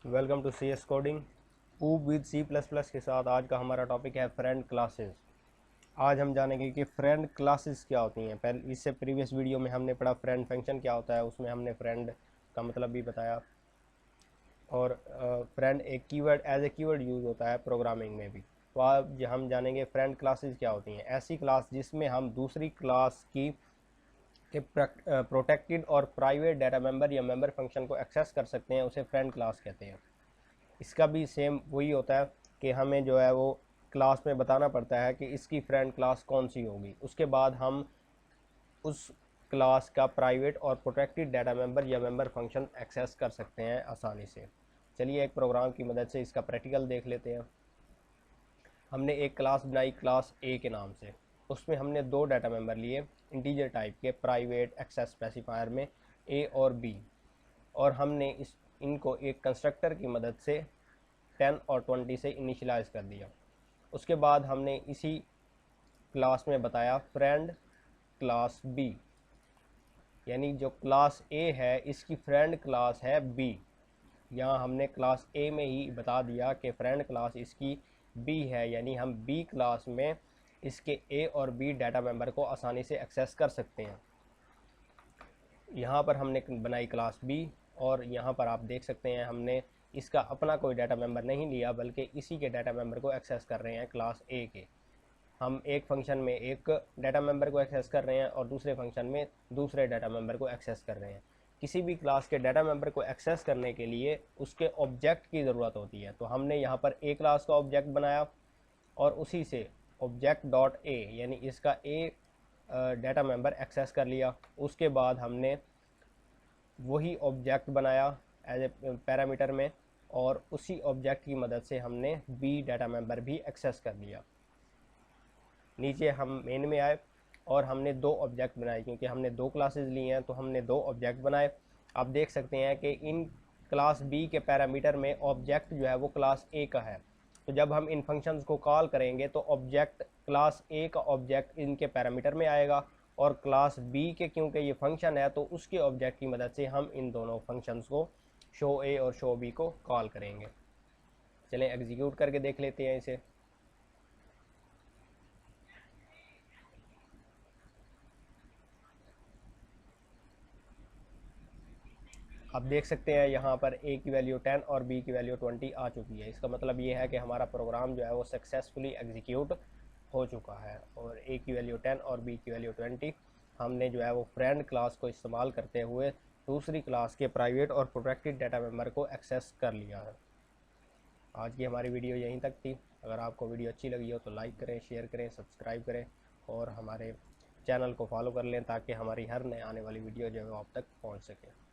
Welcome to C S coding hub with C plus plus के साथ। आज का हमारा टॉपिक है फ्रेंड क्लासेस। आज हम जानेंगे कि फ्रेंड क्लासेस क्या होती हैं। पहले इससे प्रीवियस वीडियो में हमने पढ़ा फ्रेंड फंक्शन क्या होता है, उसमें हमने फ्रेंड का मतलब भी बताया। और फ्रेंड एक keyword as a keyword use होता है प्रोग्रामिंग में भी। तो आज हम जानेंगे फ्रेंड क्लासेस क्या होती हैं। ऐसी क्लास जिसमें हम दूसरी क्लास की के प्रोटेक्टेड और प्राइवेट डाटा मेंबर या मेंबर फंक्शन को एक्सेस कर सकते हैं, उसे फ्रेंड क्लास कहते हैं। इसका भी सेम वही होता है कि हमें जो है वो क्लास में बताना पड़ता है कि इसकी फ्रेंड क्लास कौन सी होगी। उसके बाद हम उस क्लास का प्राइवेट और प्रोटेक्टेड डाटा मेंबर या मेंबर फंक्शन एक्सेस कर सकते हैं आसानी से। चलिए एक प्रोग्राम की मदद से इसका प्रैक्टिकल देख लेते हैं। हमने एक क्लास बनाई क्लास ए के नाम से। उसमें हमने दो डाटा मेंबर लिए इंटीजर टाइप के प्राइवेट एक्सेस स्पेसिफायर में ए और बी, और हमने इनको एक कंस्ट्रक्टर की मदद से 10 और 20 से इनिशियलाइज कर दिया। उसके बाद हमने इसी क्लास में बताया फ्रेंड क्लास बी, यानी जो क्लास ए है इसकी फ्रेंड क्लास है बी। यहाँ हमने क्लास ए में ही बता दिया कि फ्रेंड क्लास इसकी बी है, यानी हम बी क्लास में इसके ए और बी डाटा मेंबर को आसानी से एक्सेस कर सकते हैं। यहाँ पर हमने बनाई क्लास बी, और यहाँ पर आप देख सकते हैं हमने इसका अपना कोई डाटा मेंबर नहीं लिया, बल्कि इसी के डाटा मेंबर को एक्सेस कर रहे हैं क्लास ए के। हम एक फंक्शन में एक डाटा मेंबर को एक्सेस कर रहे हैं और दूसरे फंक्शन में दूसरे डाटा मेंबर को एक्सेस कर रहे हैं। किसी भी क्लास के डाटा मेंबर को एक्सेस करने के लिए उसके ऑब्जेक्ट की ज़रूरत होती है। तो हमने यहाँ पर ए क्लास का ऑब्जेक्ट बनाया और उसी से ऑब्जेक्ट डॉट ए यानी इसका ए डाटा मेंबर एक्सेस कर लिया। उसके बाद हमने वही ऑब्जेक्ट बनाया एज ए पैरामीटर में, और उसी ऑब्जेक्ट की मदद से हमने बी डाटा मेंबर भी एक्सेस कर लिया। नीचे हम मेन में आए और हमने दो ऑब्जेक्ट बनाए, क्योंकि हमने दो क्लासेस ली हैं तो हमने दो ऑब्जेक्ट बनाए। आप देख सकते हैं कि इन क्लास बी के पैरामीटर में ऑब्जेक्ट जो है वो क्लास ए का है। तो जब हम इन फंक्शंस को कॉल करेंगे तो ऑब्जेक्ट क्लास ए का ऑब्जेक्ट इनके पैरामीटर में आएगा, और क्लास बी के क्योंकि ये फंक्शन है तो उसके ऑब्जेक्ट की मदद से हम इन दोनों फंक्शंस को शो ए और शो बी को कॉल करेंगे। चलें एग्जीक्यूट करके देख लेते हैं इसे। आप देख सकते हैं यहाँ पर ए की वैल्यू 10 और बी की वैल्यू 20 आ चुकी है। इसका मतलब ये है कि हमारा प्रोग्राम जो है वो सक्सेसफुली एग्जीक्यूट हो चुका है, और ए की वैल्यू 10 और बी की वैल्यू 20 हमने जो है वो फ्रेंड क्लास को इस्तेमाल करते हुए दूसरी क्लास के प्राइवेट और प्रोटेक्टेड डाटा मेंबर को एक्सेस कर लिया है। आज की हमारी वीडियो यहीं तक थी। अगर आपको वीडियो अच्छी लगी हो तो लाइक करें, शेयर करें, सब्सक्राइब करें और हमारे चैनल को फॉलो कर लें, ताकि हमारी हर नए आने वाली वीडियो जो है वो आप तक पहुँच सके।